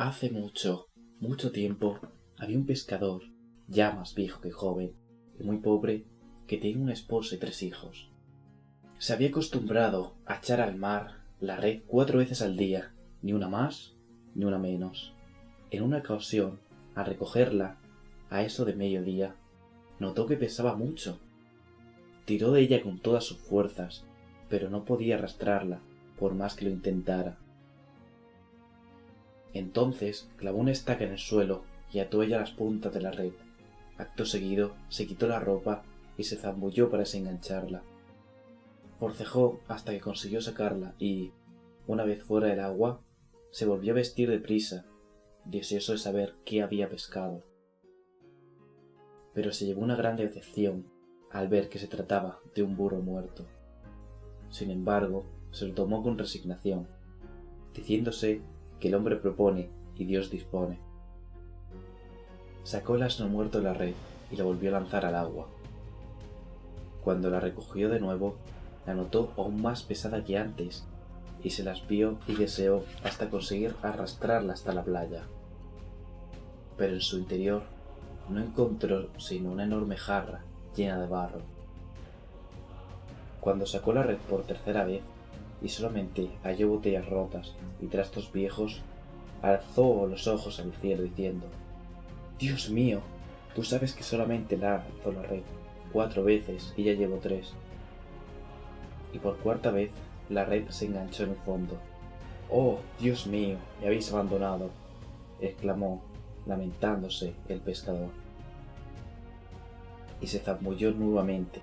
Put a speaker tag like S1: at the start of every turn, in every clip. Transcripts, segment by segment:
S1: Hace mucho, mucho tiempo, había un pescador, ya más viejo que joven, y muy pobre, que tenía una esposa y 3 hijos. Se había acostumbrado a echar al mar la red 4 veces al día, ni una más, ni una menos. En una ocasión, al recogerla, a eso de mediodía, notó que pesaba mucho. Tiró de ella con todas sus fuerzas, pero no podía arrastrarla, por más que lo intentara. Entonces clavó una estaca en el suelo y ató ella las puntas de la red. Acto seguido se quitó la ropa y se zambulló para desengancharla. Forcejó hasta que consiguió sacarla y, una vez fuera del agua, se volvió a vestir deprisa, deseoso de saber qué había pescado. Pero se llevó una gran decepción al ver que se trataba de un burro muerto. Sin embargo, se lo tomó con resignación, diciéndose que el hombre propone y Dios dispone. Sacó el asno muerto de la red y lo volvió a lanzar al agua. Cuando la recogió de nuevo, la notó aún más pesada que antes y se las vio y deseó hasta conseguir arrastrarla hasta la playa. Pero en su interior no encontró sino una enorme jarra llena de barro. Cuando sacó la red por tercera vez y solamente halló botellas rotas y trastos viejos, alzó los ojos al cielo diciendo: «Dios mío, tú sabes que solamente lanzo la red 4 veces y ya llevo 3». Y por 4ª vez la red se enganchó en el fondo. «¡Oh, Dios mío, me habéis abandonado!», exclamó, lamentándose el pescador. Y se zambulló nuevamente.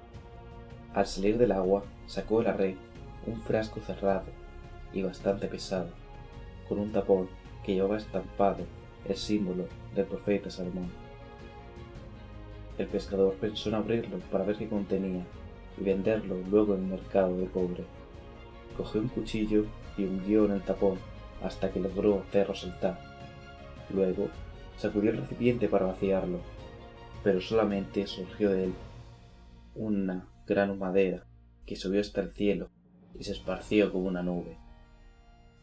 S1: Al salir del agua, sacó de la red un frasco cerrado y bastante pesado, con un tapón que llevaba estampado el símbolo del profeta Salomón. El pescador pensó en abrirlo para ver qué contenía y venderlo luego en el mercado de cobre. Cogió un cuchillo y hundió en el tapón hasta que logró hacerlo saltar. Luego sacudió el recipiente para vaciarlo, pero solamente surgió de él una gran humadera que subió hasta el cielo y se esparció como una nube.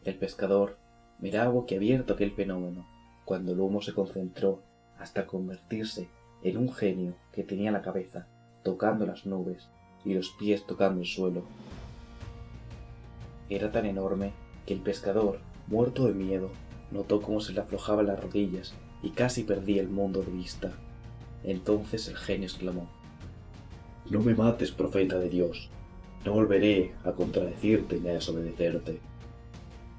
S1: El pescador miraba boquiabierto aquel fenómeno, cuando el humo se concentró hasta convertirse en un genio que tenía la cabeza tocando las nubes y los pies tocando el suelo. Era tan enorme que el pescador, muerto de miedo, notó cómo se le aflojaban las rodillas y casi perdía el mundo de vista. Entonces el genio exclamó: «No me mates, profeta de Dios. No volveré a contradecirte ni a desobedecerte».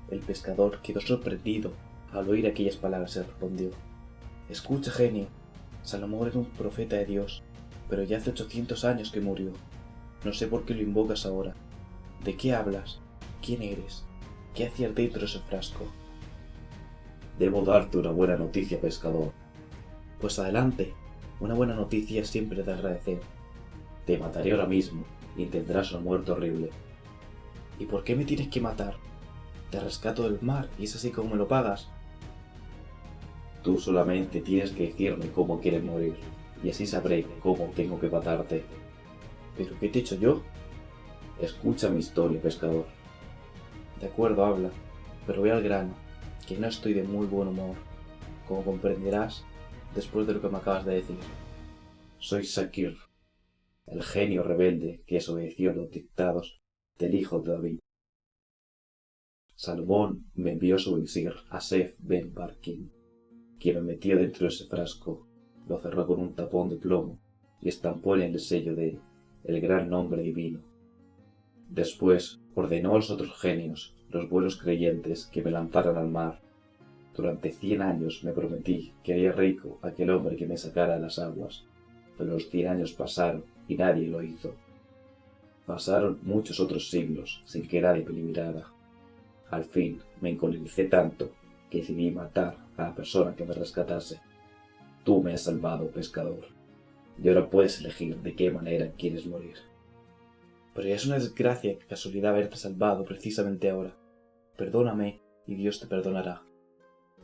S1: El pescador quedó sorprendido al oír aquellas palabras y respondió: «Escucha, genio, Salomón era un profeta de Dios, pero ya hace 800 años que murió. No sé por qué lo invocas ahora. ¿De qué hablas? ¿Quién eres? ¿Qué hacías dentro de ese frasco?» «Debo darte una buena noticia, pescador». «Pues adelante, una buena noticia es siempre de agradecer». «Te mataré ahora mismo y tendrás una muerte horrible». «¿Y por qué me tienes que matar? Te rescato del mar y es así como me lo pagas». «Tú solamente tienes que decirme cómo quieres morir y así sabré cómo tengo que matarte». «¿Pero qué te he hecho yo?» «Escucha mi historia, pescador». «De acuerdo, habla, pero voy al grano, que no estoy de muy buen humor, como comprenderás después de lo que me acabas de decir». «Soy Sakir, el genio rebelde que desobedeció los dictados del hijo de David. Salomón me envió su visir, Asef ben Barquín, quien me metió dentro de ese frasco, lo cerró con un tapón de plomo y estampó en el sello de el gran nombre divino. Después ordenó a los otros genios, los buenos creyentes, que me lanzaran al mar. Durante 100 años me prometí que haría rico a aquel hombre que me sacara de las aguas, pero los 100 años pasaron y nadie lo hizo. Pasaron muchos otros siglos sin que nadie me liberara. Al fin me encolericé tanto que decidí matar a la persona que me rescatase. Tú me has salvado, pescador, y ahora puedes elegir de qué manera quieres morir». «Pero ya es una desgracia que casualidad haberte salvado precisamente ahora. Perdóname y Dios te perdonará».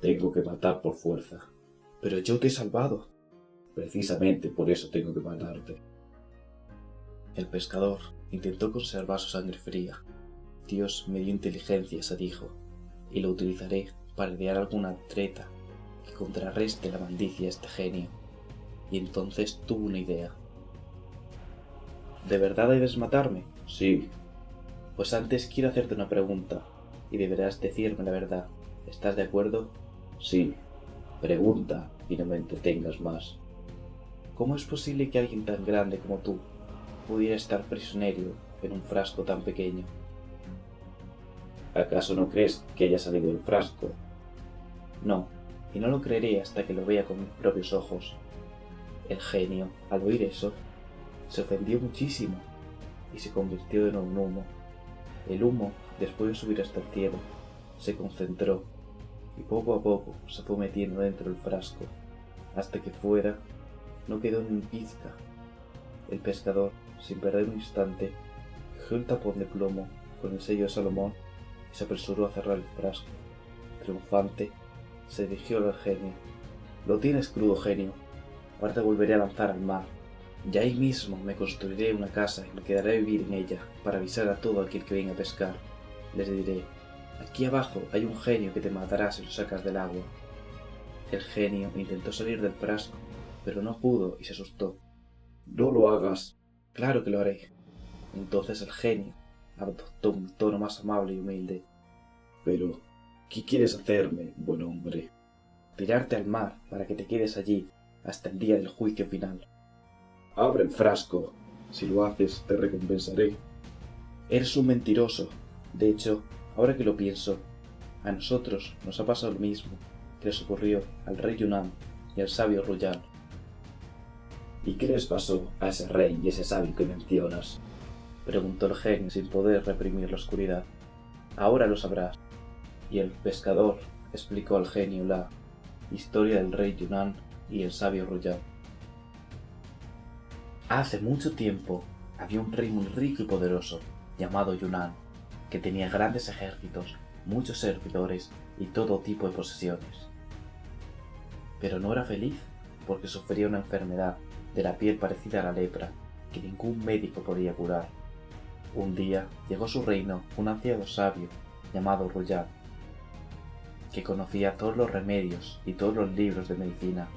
S1: «Tengo que matar por fuerza». «Pero yo te he salvado». «Precisamente por eso tengo que matarte». El pescador intentó conservar su sangre fría. «Dios me dio inteligencia», se dijo, «y lo utilizaré para idear alguna treta que contrarreste la malicia de este genio, y entonces tuvo una idea. ¿De verdad debes matarme?
S2: Sí.
S1: Pues antes quiero hacerte una pregunta, y deberás decirme la verdad. ¿Estás de acuerdo?
S2: Sí. Pregunta y no me entretengas más.
S1: ¿Cómo es posible que alguien tan grande como tú pudiera estar prisionero en un frasco tan pequeño?
S2: ¿Acaso no crees que haya salido del frasco?
S1: No, y no lo creeré hasta que lo vea con mis propios ojos. El genio, al oír eso, se ofendió muchísimo y se convirtió de nuevo en humo. El humo, después de subir hasta el cielo, se concentró y poco a poco se fue metiendo dentro del frasco, hasta que fuera no quedó ni un pizca. El pescador, sin perder un instante, cogió el tapón de plomo con el sello de Salomón y se apresuró a cerrar el frasco. Triunfante, se dirigió al genio. Lo tienes crudo, genio. Ahora te volveré a lanzar al mar. Ya ahí mismo me construiré una casa y me quedaré a vivir en ella para avisar a todo aquel que venga a pescar. Les diré: aquí abajo hay un genio que te matará si lo sacas del agua. El genio intentó salir del frasco, pero no pudo y se asustó.
S2: No lo hagas.
S1: Claro que lo haré. Entonces el genio adoptó un tono más amable y humilde.
S2: Pero, ¿qué quieres hacerme, buen hombre?
S1: Tirarte al mar para que te quedes allí hasta el día del juicio final.
S2: Abre el frasco. Si lo haces, te recompensaré.
S1: Eres un mentiroso. De hecho, ahora que lo pienso, a nosotros nos ha pasado lo mismo que les ocurrió al rey Yunnan y al sabio Ruyan.
S2: ¿Y qué les pasó a ese rey y ese sabio que mencionas?
S1: Preguntó el genio sin poder reprimir la oscuridad. Ahora lo sabrás. Y el pescador explicó al genio la historia del rey Yunnan y el sabio Ruyan. Hace mucho tiempo había un rey muy rico y poderoso llamado Yunnan, que tenía grandes ejércitos, muchos servidores y todo tipo de posesiones. Pero no era feliz porque sufría una enfermedad de la piel parecida a la lepra que ningún médico podía curar. Un día llegó a su reino un anciano sabio llamado Ruyan, que conocía todos los remedios y todos los libros de medicina.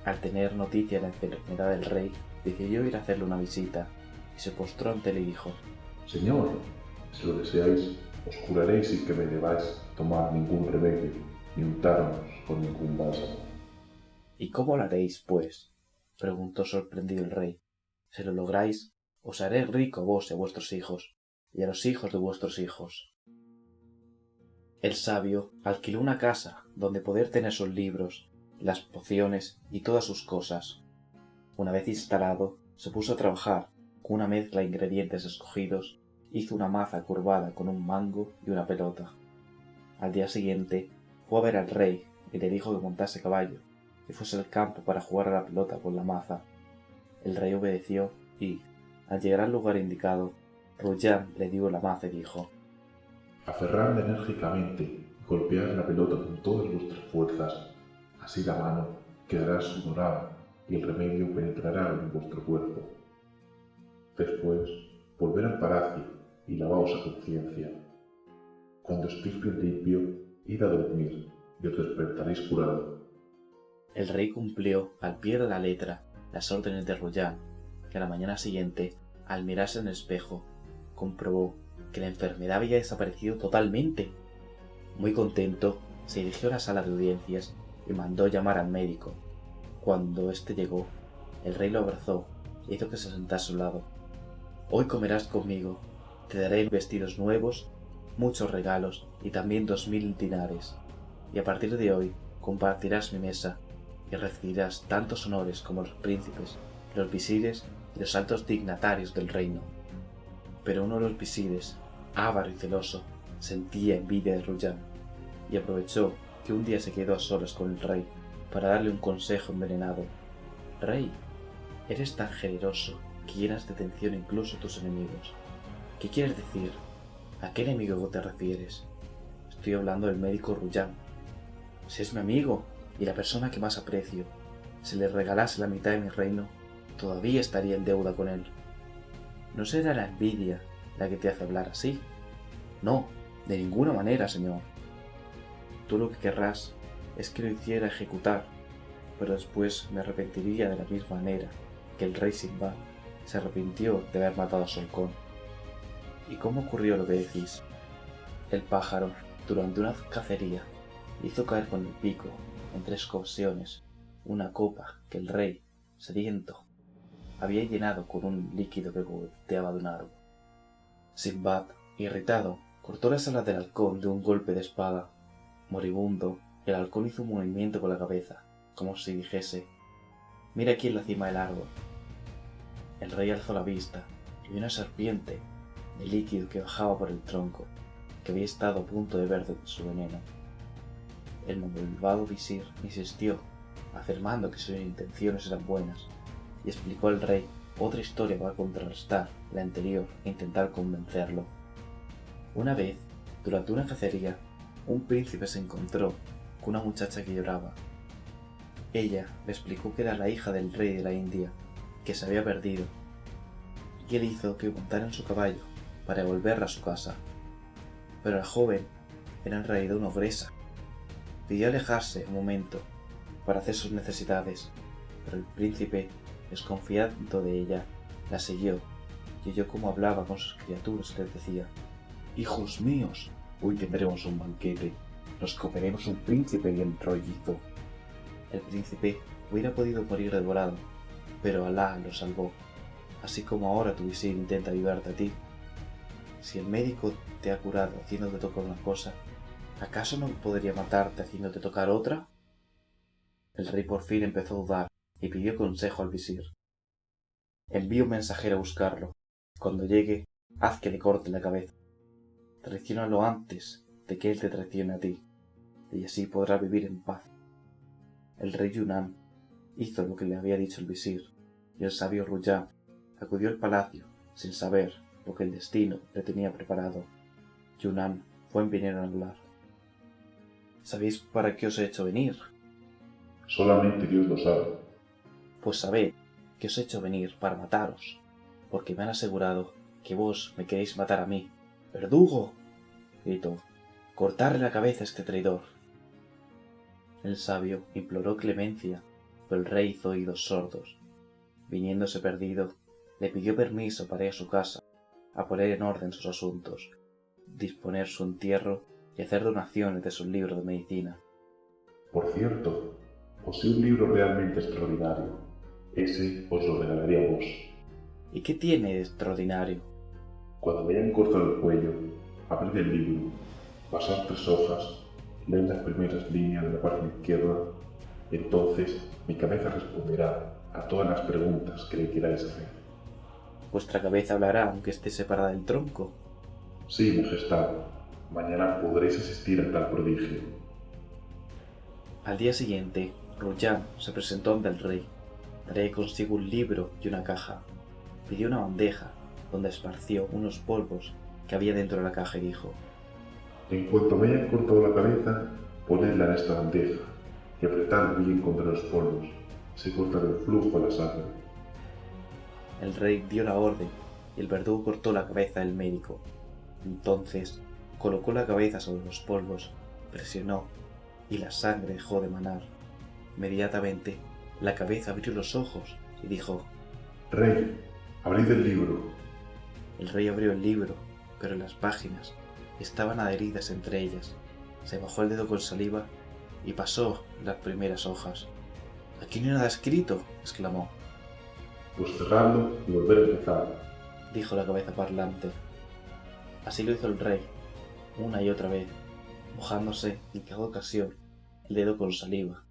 S1: Al tener noticia de la enfermedad del rey, decidió ir a hacerle una visita y se postró ante él y dijo:
S3: Señor, si lo deseáis, os curaré sin que me debáis tomar ningún remedio, ni untarnos con ningún bálsamo.
S1: ¿Y cómo lo haréis, pues?, preguntó sorprendido el rey. Si lo lográis, os haré rico a vos y a vuestros hijos, y a los hijos de vuestros hijos. El sabio alquiló una casa donde poder tener sus libros, las pociones y todas sus cosas. Una vez instalado, se puso a trabajar. Con una mezcla de ingredientes escogidos, hizo una maza curvada con un mango y una pelota. Al día siguiente, fue a ver al rey y le dijo que montase a caballo y fuese al campo para jugar a la pelota con la maza. El rey obedeció y, al llegar al lugar indicado, Ruyan le dio la maza y dijo:
S3: Aferradla enérgicamente y golpead la pelota con todas vuestras fuerzas. Así la mano quedará sudorada y el remedio penetrará en vuestro cuerpo. Después, volver al palacio y lavaos a conciencia. Cuando estéis bien limpio, id a dormir y os despertaréis curado.
S1: El rey cumplió al pie de la letra las órdenes de Ruyan, que a la mañana siguiente, al mirarse en el espejo, comprobó que la enfermedad había desaparecido totalmente. Muy contento, se dirigió a la sala de audiencias y mandó llamar al médico. Cuando éste llegó, el rey lo abrazó e hizo que se sentase a su lado. Hoy comerás conmigo, te daré vestidos nuevos, muchos regalos y también 2000 dinares. Y a partir de hoy compartirás mi mesa y recibirás tantos honores como los príncipes, los visires y los altos dignatarios del reino. Pero uno de los visires, avaro y celoso, sentía envidia de Ruyan y aprovechó que un día se quedó a solas con el rey para darle un consejo envenenado. Rey, eres tan generoso que llenas de atención incluso a tus enemigos. ¿Qué quieres decir? ¿A qué enemigo te refieres? Estoy hablando del médico Ruyan. Si es mi amigo y la persona que más aprecio, si le regalase la mitad de mi reino, todavía estaría en deuda con él. ¿No será la envidia la que te hace hablar así? No, de ninguna manera, señor. tú lo que querrás es que lo hiciera ejecutar, pero después me arrepentiría de la misma manera que el rey Sinbad se arrepintió de haber matado a su halcón. ¿Y cómo ocurrió lo que decís? El pájaro, durante una cacería, hizo caer con el pico, en 3 ocasiones, una copa que el rey, sediento, había llenado con un líquido que goteaba de un árbol. Sinbad, irritado, cortó las alas del halcón de un golpe de espada. Moribundo, el halcón hizo un movimiento con la cabeza, como si dijese: «Mira aquí en la cima del árbol». El rey alzó la vista y vio una serpiente de líquido que bajaba por el tronco, que había estado a punto de beber su veneno. El malvado visir insistió, afirmando que sus intenciones eran buenas, y explicó al rey otra historia para contrarrestar la anterior e intentar convencerlo. Una vez, durante una cacería, un príncipe se encontró con una muchacha que lloraba. Ella le explicó que era la hija del rey de la India, que se había perdido, y él hizo que montara en su caballo para devolverla a su casa. Pero la joven era en realidad una ogresa. Pidió alejarse un momento para hacer sus necesidades, pero el príncipe, desconfiando de ella, la siguió y oyó cómo hablaba con sus criaturas y les decía: «Hijos míos, hoy tendremos un banquete, nos comeremos un príncipe bien rollizo». El príncipe hubiera podido morir devorado, pero Alá lo salvó, así como ahora tu visir intenta ayudarte a ti. Si el médico te ha curado haciéndote tocar una cosa, ¿acaso no podría matarte haciéndote tocar otra? El rey por fin empezó a dudar y pidió consejo al visir. «Envío un mensajero a buscarlo. Cuando llegue, haz que le corte la cabeza. Traiciónalo antes de que él te traicione a ti, y así podrá vivir en paz». El rey Yunnan hizo lo que le había dicho el visir, y el sabio Ruyá acudió al palacio sin saber lo que el destino le tenía preparado. Yunnan fue en venir a hablar. «¿Sabéis para qué os he hecho venir?»
S3: Solamente Dios lo sabe.
S1: «Pues sabed que os he hecho venir para mataros, porque me han asegurado que vos me queréis matar a mí». «¡Verdugo!», gritó, «cortarle la cabeza a este traidor». El sabio imploró clemencia, pero el rey hizo oídos sordos. Viniéndose perdido, le pidió permiso para ir a su casa, a poner en orden sus asuntos, disponer su entierro y hacer donaciones de sus libros de medicina.
S3: Por cierto, posee un libro realmente extraordinario. Ese os lo regalaría a vos.
S1: ¿Y qué tiene de extraordinario?
S3: Cuando me hayan cortado el cuello, abrid el libro, pasad 3 hojas, leed las primeras líneas de la página izquierda, y entonces mi cabeza responderá a todas las preguntas que le queráis hacer.
S1: ¿Vuestra cabeza hablará aunque esté separada del tronco?
S3: Sí, Majestad. Mañana podréis asistir a tal prodigio.
S1: Al día siguiente, Ruyán se presentó ante el rey. Traía consigo un libro y una caja. Pidió una bandeja, donde esparció unos polvos que había dentro de la caja y dijo:
S3: En cuanto me hayan cortado la cabeza, ponedla en esta bandeja y apretad bien contra los polvos. Se cortará el flujo a la sangre.
S1: El rey dio la orden y el verdugo cortó la cabeza del médico. Entonces colocó la cabeza sobre los polvos, presionó y la sangre dejó de manar. Inmediatamente la cabeza abrió los ojos y dijo:
S3: Rey, abrid el libro.
S1: El rey abrió el libro, pero las páginas estaban adheridas entre ellas. Se mojó el dedo con saliva y pasó las primeras hojas. «Aquí no hay nada escrito», exclamó.
S3: Pues cerradlo y volver a empezar,
S1: dijo la cabeza parlante. Así lo hizo el rey, una y otra vez, mojándose en cada ocasión el dedo con saliva,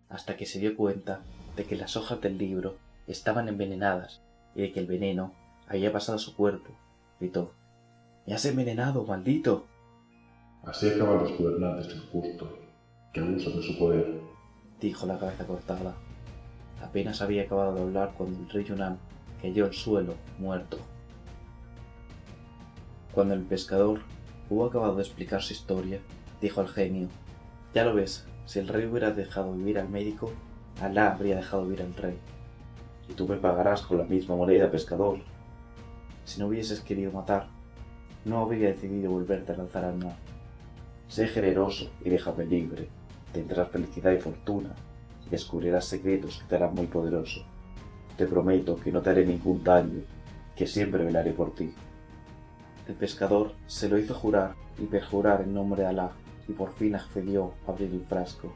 S1: hasta que se dio cuenta de que las hojas del libro estaban envenenadas y de que el veneno había pasado a su cuerpo. Gritó: «¡Me has envenenado, maldito!».
S3: Así acaban los gobernantes injustos, que abusan de su poder,
S1: dijo la cabeza cortada. Apenas había acabado de hablar cuando el rey Yunnan cayó al suelo, muerto. Cuando el pescador hubo acabado de explicar su historia, dijo al genio: «Ya lo ves, si el rey hubiera dejado vivir al médico, Alá habría dejado vivir al rey. Y tú me pagarás con la misma moneda, pescador. Si no hubieses querido matar, no habría decidido volverte a lanzar al mar». Sé generoso y déjame libre. Tendrás felicidad y fortuna, y descubrirás secretos que te harán muy poderoso. Te prometo que no te haré ningún daño, que siempre velaré por ti. El pescador se lo hizo jurar y perjurar en nombre de Alá, y por fin accedió a abrir el frasco.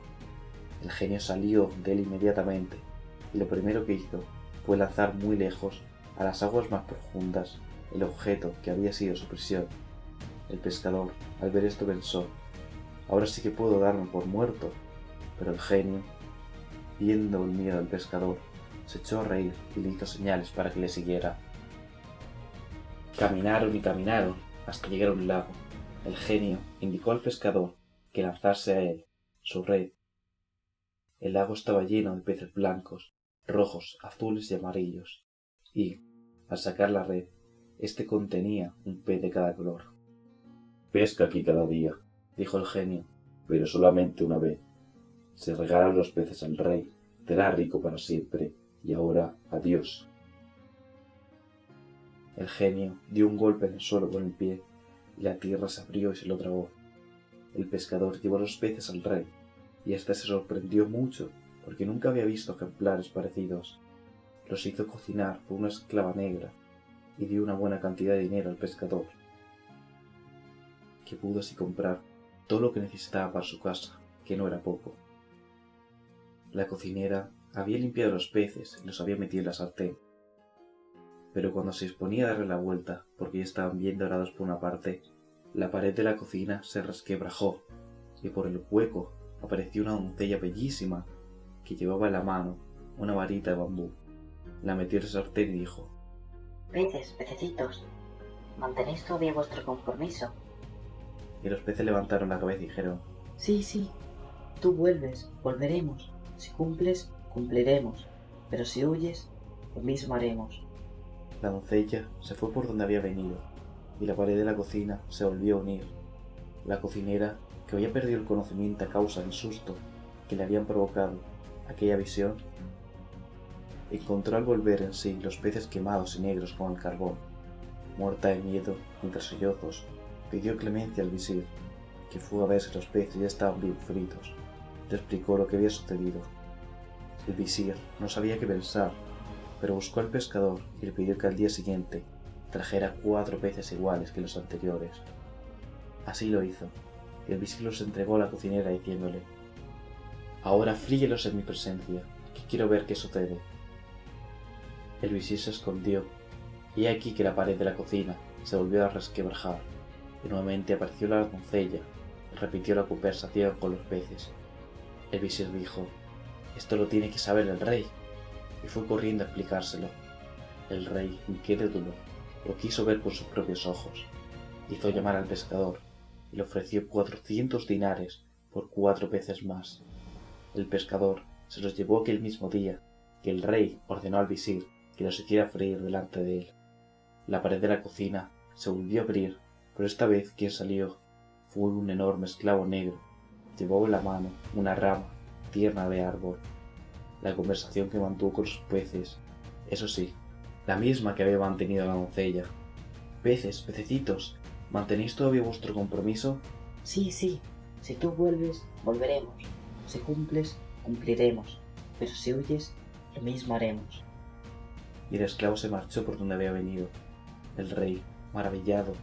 S1: El genio salió de él inmediatamente, y lo primero que hizo fue lanzar muy lejos, a las aguas más profundas, el objeto que había sido su prisión. El pescador, al ver esto, pensó: ahora sí que puedo darme por muerto. Pero el genio, viendo el miedo del pescador, se echó a reír y le hizo señales para que le siguiera. Caminaron y caminaron hasta llegar a un lago. El genio indicó al pescador que lanzase a él su red. El lago estaba lleno de peces blancos, rojos, azules y amarillos, y, al sacar la red, éste contenía un pez de cada color.
S2: Pesca aquí cada día,
S1: Dijo el genio.
S2: pero solamente una vez. Se regalan los peces al rey, te hará rico para siempre, y ahora adiós.
S1: El genio dio un golpe en el suelo con el pie, y la tierra se abrió y se lo tragó. El pescador llevó los peces al rey, y éste se sorprendió mucho, porque nunca había visto ejemplares parecidos. Los hizo cocinar por una esclava negra, y dio una buena cantidad de dinero al pescador, que pudo así comprar todo lo que necesitaba para su casa, que no era poco. La cocinera había limpiado los peces y los había metido en la sartén, pero cuando se disponía a darle la vuelta, porque ya estaban bien dorados por una parte, la pared de la cocina se resquebrajó, y por el hueco apareció una doncella bellísima que llevaba en la mano una varita de bambú. La metió en la sartén y dijo:
S4: Peces, pececitos, ¿mantenéis todavía vuestro compromiso?
S1: y los peces levantaron la cabeza y dijeron:
S4: Sí, sí, tú vuelves, volveremos. Si cumples, cumpliremos. Pero si huyes, lo mismo haremos.
S1: La doncella se fue por donde había venido, y la pared de la cocina se volvió a unir. La cocinera, que había perdido el conocimiento a causa del susto que le habían provocado aquella visión, encontró al volver en sí los peces quemados y negros como el carbón. Muerta de miedo, entre sollozos, pidió clemencia al visir, que fue a ver si los peces ya estaban bien fritos. Le explicó lo que había sucedido. El visir no sabía qué pensar, pero buscó al pescador y le pidió que al día siguiente trajera 4 peces iguales que los anteriores. Así lo hizo, y el visir los entregó a la cocinera diciéndole: ahora fríelos en mi presencia, que quiero ver qué sucede. El visir se escondió, y aquí que la pared de la cocina se volvió a resquebrajar, y nuevamente apareció la doncella y repitió la conversación con los peces. El visir dijo: esto lo tiene que saber el rey, y fue corriendo a explicárselo. El rey, incrédulo, lo quiso ver con sus propios ojos. Hizo llamar al pescador y le ofreció 400 dinares por 4 peces más. El pescador se los llevó aquel mismo día, que el rey ordenó al visir que los hiciera freír delante de él. La pared de la cocina se volvió a abrir, pero esta vez quien salió fue un enorme esclavo negro. Llevaba en la mano una rama tierna de árbol. La conversación que mantuvo con sus peces, eso sí, la misma que había mantenido la doncella. Peces, pececitos, ¿mantenéis todavía vuestro compromiso?
S4: Sí, sí, si tú vuelves, volveremos. Si cumples, cumpliremos. Pero si huyes, lo mismo haremos.
S1: Y el esclavo se marchó por donde había venido. El rey, maravillado,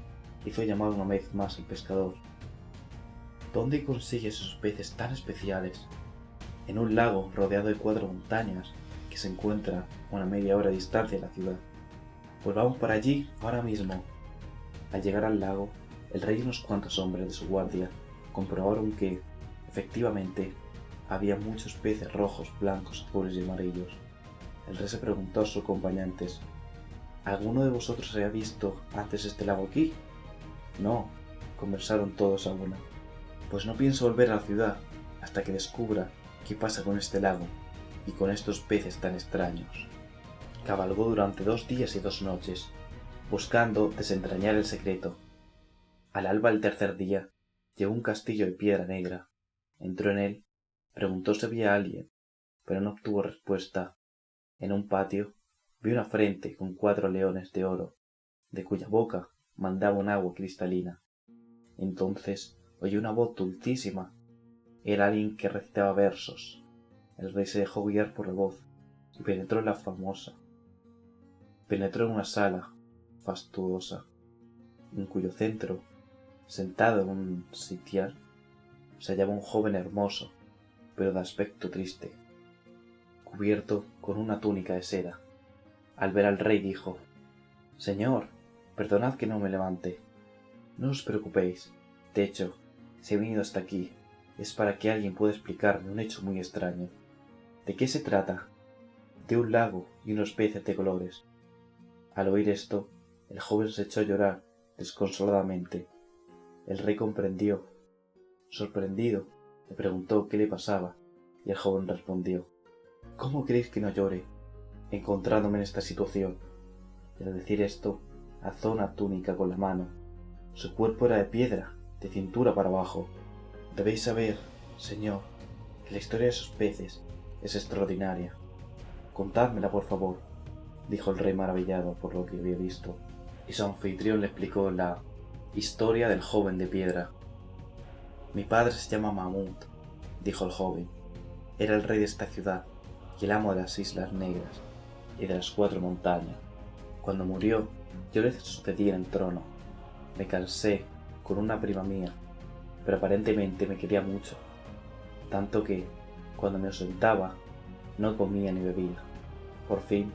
S1: hizo llamar una vez más al pescador. ¿Dónde consigues esos peces tan especiales? En un lago rodeado de 4 montañas que se encuentra a una media hora de distancia de la ciudad. Pues vamos para allí ahora mismo. Al llegar al lago, el rey y unos cuantos hombres de su guardia comprobaron que, efectivamente, había muchos peces rojos, blancos, azules y amarillos. El rey se preguntó a sus acompañantes: ¿alguno de vosotros había visto antes este lago aquí? No, conversaron todos a una. Pues no pienso volver a la ciudad hasta que descubra qué pasa con este lago y con estos peces tan extraños. Cabalgó durante 2 días y 2 noches, buscando desentrañar el secreto. Al alba del tercer día, llegó a un castillo de piedra negra. Entró en él, preguntó si había alguien, pero no obtuvo respuesta. En un patio, vio una frente con 4 leones de oro, de cuya boca mandaba un agua cristalina. Entonces oyó una voz dulcísima. Era alguien que recitaba versos. El rey se dejó guiar por la voz y penetró en la famosa. Penetró en una sala fastuosa, en cuyo centro, sentado en un sitial, se hallaba un joven hermoso, pero de aspecto triste, cubierto con una túnica de seda. Al ver al rey dijo: «Señor, perdonad que no me levante. No os preocupéis. De hecho, si he venido hasta aquí, es para que alguien pueda explicarme un hecho muy extraño. ¿De qué se trata?» «De un lago y unos peces de colores». Al oír esto, el joven se echó a llorar desconsoladamente. El rey comprendió. Sorprendido, le preguntó qué le pasaba, y el joven respondió: «¿Cómo creéis que no llore, encontrándome en esta situación?» Y al decir esto, alzó una túnica con la mano. Su cuerpo era de piedra, de cintura para abajo. Debéis saber, señor, que la historia de esos peces es extraordinaria. «Contádmela, por favor», dijo el rey maravillado por lo que había visto, y su anfitrión le explicó la historia del joven de piedra. «Mi padre se llama Mahmud», dijo el joven. «Era el rey de esta ciudad y el amo de las Islas Negras y de las 4 montañas. Cuando murió, yo le sucedí en el trono. Me casé con una prima mía, pero aparentemente me quería mucho, tanto que, cuando me ausentaba, no comía ni bebía. Por fin,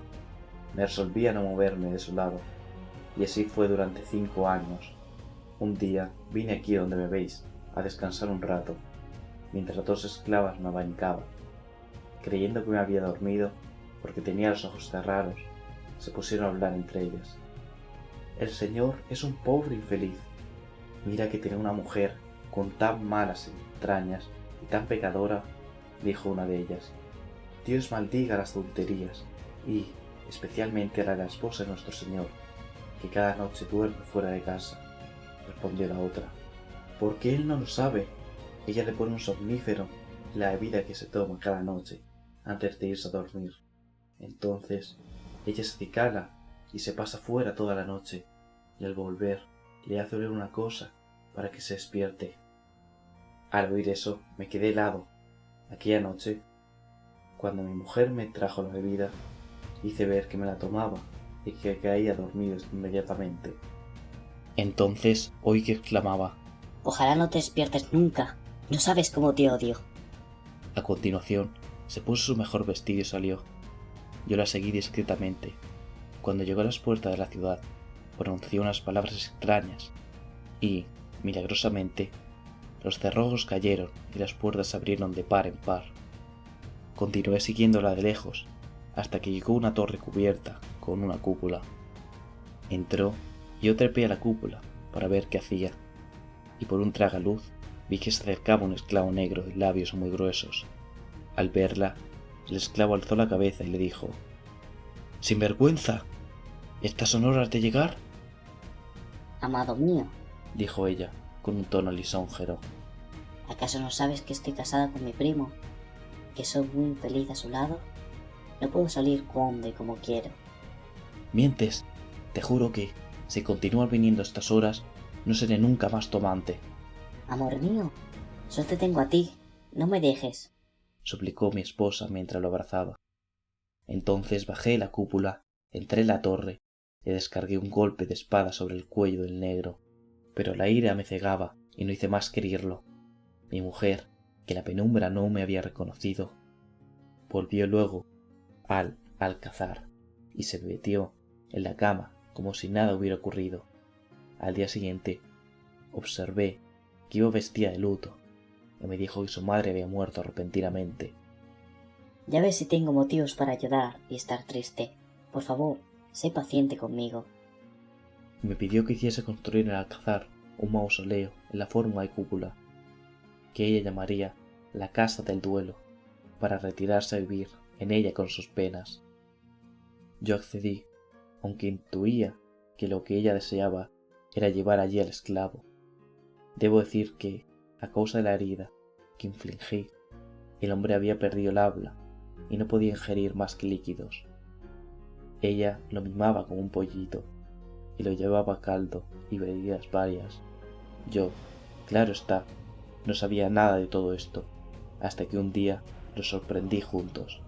S1: me resolví a no moverme de su lado, y así fue durante 5 años. Un día vine aquí donde me veis, a descansar un rato, mientras las 2 esclavas me abanicaban. Creyendo que me había dormido, porque tenía los ojos cerrados, se pusieron a hablar entre ellas. «El señor es un pobre infeliz. Mira que tiene una mujer con tan malas entrañas y tan pecadora», dijo una de ellas. «Dios maldiga las adulterías y, especialmente la de la esposa de nuestro señor, que cada noche duerme fuera de casa», respondió la otra. «Porque él no lo sabe. Ella le pone un somnífero en la bebida que se toma cada noche antes de irse a dormir. Entonces ella se acicala y se pasa fuera toda la noche, y al volver le hace oler una cosa para que se despierte». Al oír eso me quedé helado. Aquella noche, cuando mi mujer me trajo la bebida, hice ver que me la tomaba y que caía dormido inmediatamente. Entonces oí que exclamaba:
S4: Ojalá no te despiertes nunca. No sabes cómo te odio.
S1: A continuación se puso su mejor vestido y salió. Yo la seguí discretamente. Cuando llegó a las puertas de la ciudad, pronunció unas palabras extrañas y, milagrosamente, los cerrojos cayeron y las puertas se abrieron de par en par. Continué siguiéndola de lejos hasta que llegó a una torre cubierta con una cúpula. Entró y yo trepé a la cúpula para ver qué hacía, y por un tragaluz vi que se acercaba un esclavo negro de labios muy gruesos. Al verla, el esclavo alzó la cabeza y le dijo: «¡Sinvergüenza! ¿Estas son horas de llegar?».
S4: Amado mío,
S1: dijo ella, con un tono lisonjero.
S4: ¿acaso no sabes que estoy casada con mi primo? ¿Que soy muy infeliz a su lado? No puedo salir cuando y como quiero.
S1: Mientes. Te juro que, si continúas viniendo a estas horas, no seré nunca más tu amante.
S4: Amor mío, solo te tengo a ti. No me dejes,
S1: suplicó mi esposa mientras lo abrazaba. Entonces bajé la cúpula, entré en la torre y descargué un golpe de espada sobre el cuello del negro. Pero la ira me cegaba y no hice más que herirlo. Mi mujer, que en la penumbra no me había reconocido, volvió luego al alcázar y se metió en la cama como si nada hubiera ocurrido. Al día siguiente observé que iba vestida de luto y me dijo que su madre había muerto repentinamente.
S4: Ya ves si tengo motivos para llorar y estar triste. Por favor, sé paciente conmigo.
S1: Y me pidió que hiciese construir en el alcázar un mausoleo en la forma de cúpula, que ella llamaría la casa del duelo, para retirarse a vivir en ella con sus penas. Yo accedí, aunque intuía que lo que ella deseaba era llevar allí al esclavo. Debo decir que, a causa de la herida que infligí, el hombre había perdido el habla y no podía ingerir más que líquidos. Ella lo mimaba como un pollito y lo llevaba a caldo y bebidas varias. Yo, Claro está, no sabía nada de todo esto, hasta que un día los sorprendí juntos.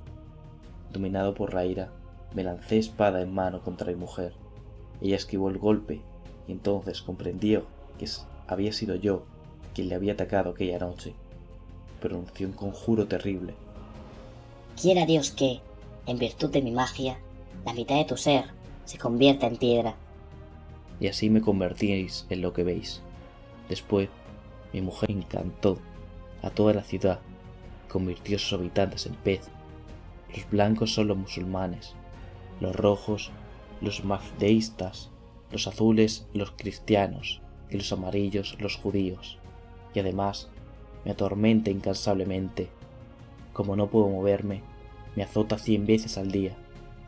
S1: Dominado por la ira, me lancé espada en mano contra mi mujer. Ella esquivó el golpe y entonces comprendió que había sido yo quien le había atacado aquella noche. Pronunció un conjuro terrible.
S5: Quiera Dios que, en virtud de mi magia, la mitad de tu ser se convierta en piedra.
S1: Y así me convertíais en lo que veis. Después, mi mujer encantó a toda la ciudad, convirtió a sus habitantes en pez. Los blancos son los musulmanes, los rojos los mazdeístas, los azules los cristianos y los amarillos los judíos. Y además me atormenta incansablemente. Como no puedo moverme, me azota 100 veces al día,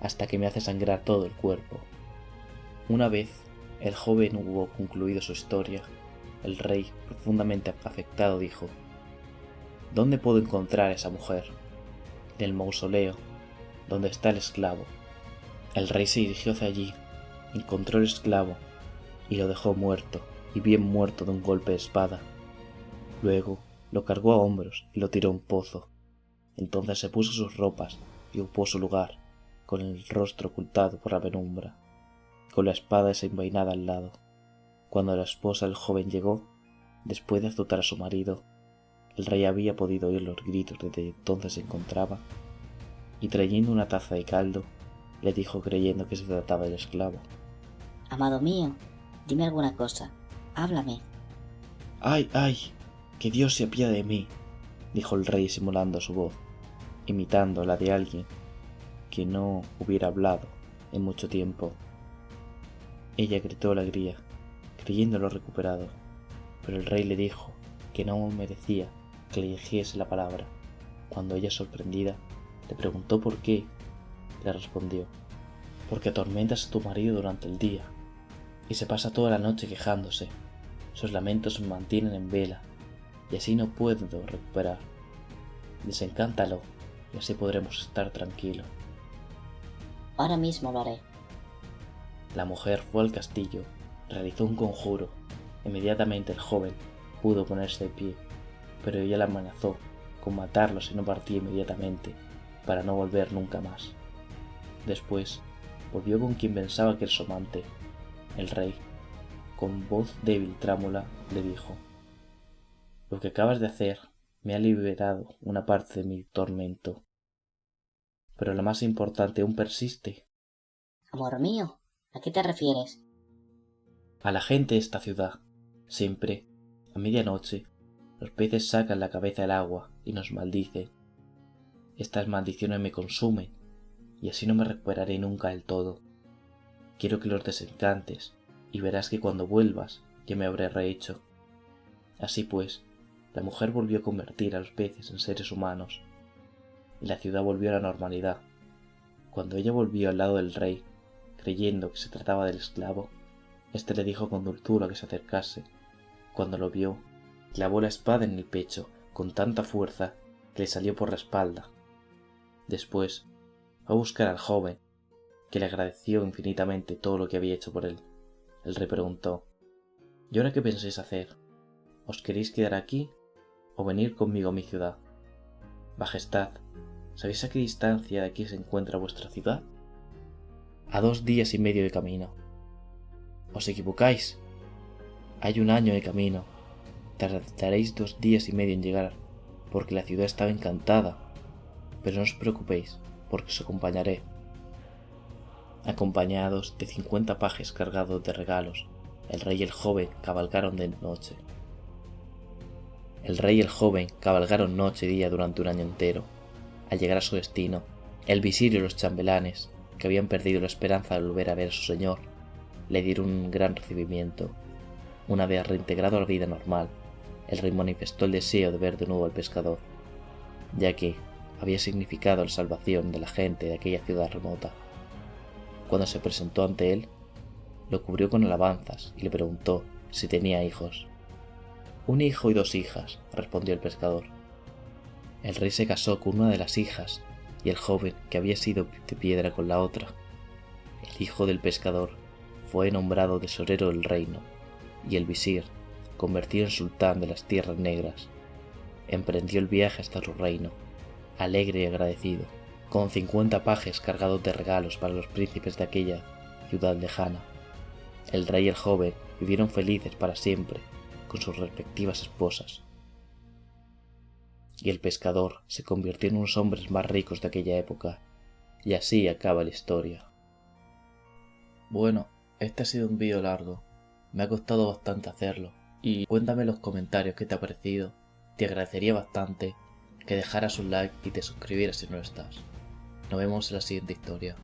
S1: hasta que me hace sangrar todo el cuerpo. Una vez el joven hubo concluido su historia, el rey, profundamente afectado, dijo: ¿Dónde puedo encontrar a esa mujer? En el mausoleo, donde está el esclavo. El rey se dirigió hacia allí, encontró el esclavo y lo dejó muerto, y bien muerto de un golpe de espada. Luego lo cargó a hombros y lo tiró a un pozo. Entonces se puso sus ropas y ocupó su lugar, con el rostro ocultado por la penumbra, con la espada desenvainada al lado. Cuando la esposa del joven llegó, después de azotar a su marido, el rey había podido oír los gritos desde entonces se encontraba, y trayendo una taza de caldo, le dijo creyendo que se trataba del esclavo:
S5: Amado mío, dime alguna cosa, háblame.
S1: ¡Ay, ay! ¡Que Dios se apiade de mí!, dijo el rey simulando su voz, imitando la de alguien que no hubiera hablado en mucho tiempo. Ella gritó alegría, creyéndolo recuperado, pero el rey le dijo que no merecía que le dijese la palabra. Cuando ella, sorprendida, le preguntó por qué, le respondió: porque atormentas a tu marido durante el día y se pasa toda la noche quejándose. Sus lamentos me mantienen en vela y así no puedo recuperar. Desencántalo y así podremos estar tranquilos.
S5: Ahora mismo lo haré.
S1: La mujer fue al castillo, realizó un conjuro. Inmediatamente el joven pudo ponerse de pie, pero ella la amenazó con matarlo si no partía inmediatamente, para no volver nunca más. Después volvió con quien pensaba que era su amante. El rey, con voz débil y trémula, le dijo: lo que acabas de hacer me ha liberado una parte de mi tormento, pero la más importante aún persiste.
S5: Amor mío, ¿a qué te refieres?
S1: A la gente de esta ciudad, siempre, a medianoche, los peces sacan la cabeza del agua y nos maldicen. Estas maldiciones me consumen y así no me recuperaré nunca del todo. Quiero que los desencantes y verás que cuando vuelvas ya me habré rehecho. Así pues, la mujer volvió a convertir a los peces en seres humanos y la ciudad volvió a la normalidad. Cuando ella volvió al lado del rey, creyendo que se trataba del esclavo, éste le dijo con dulzura que se acercase. Cuando lo vio, clavó la espada en el pecho con tanta fuerza que le salió por la espalda. Después fue a buscar al joven, que le agradeció infinitamente todo lo que había hecho por él. El rey preguntó: ¿y ahora qué pensáis hacer? ¿Os queréis quedar aquí o venir conmigo a mi ciudad? Majestad, ¿sabéis a qué distancia de aquí se encuentra vuestra ciudad? A 2 días y medio de camino. Os equivocáis. Hay 1 año de camino. Tardaréis 2 días y medio en llegar, porque la ciudad estaba encantada. Pero no os preocupéis, porque os acompañaré. Acompañados de 50 pajes cargados de regalos, el rey y el joven cabalgaron de noche. El rey y el joven cabalgaron noche y día durante 1 año entero. Al llegar a su destino, el visir y los chambelanes, que habían perdido la esperanza de volver a ver a su señor, le dieron un gran recibimiento. Una vez reintegrado a la vida normal, el rey manifestó el deseo de ver de nuevo al pescador, ya que había significado la salvación de la gente de aquella ciudad remota. Cuando se presentó ante él, lo cubrió con alabanzas y le preguntó si tenía hijos. 1 hijo y 2 hijas, respondió el pescador. El rey se casó con una de las hijas y el joven, que había sido de piedra, con la otra. El hijo del pescador fue nombrado tesorero del reino y el visir convertido en sultán de las Tierras Negras, emprendió el viaje hasta su reino, alegre y agradecido, con 50 pajes cargados de regalos para los príncipes de aquella ciudad lejana. El rey y el joven vivieron felices para siempre con sus respectivas esposas, y el pescador se convirtió en uno de los hombres más ricos de aquella época, y así acaba la historia. Bueno, este ha sido un vídeo largo, me ha costado bastante hacerlo, y cuéntame en los comentarios qué te ha parecido. Te agradecería bastante que dejaras un like y te suscribieras si no lo estás. Nos vemos en la siguiente historia.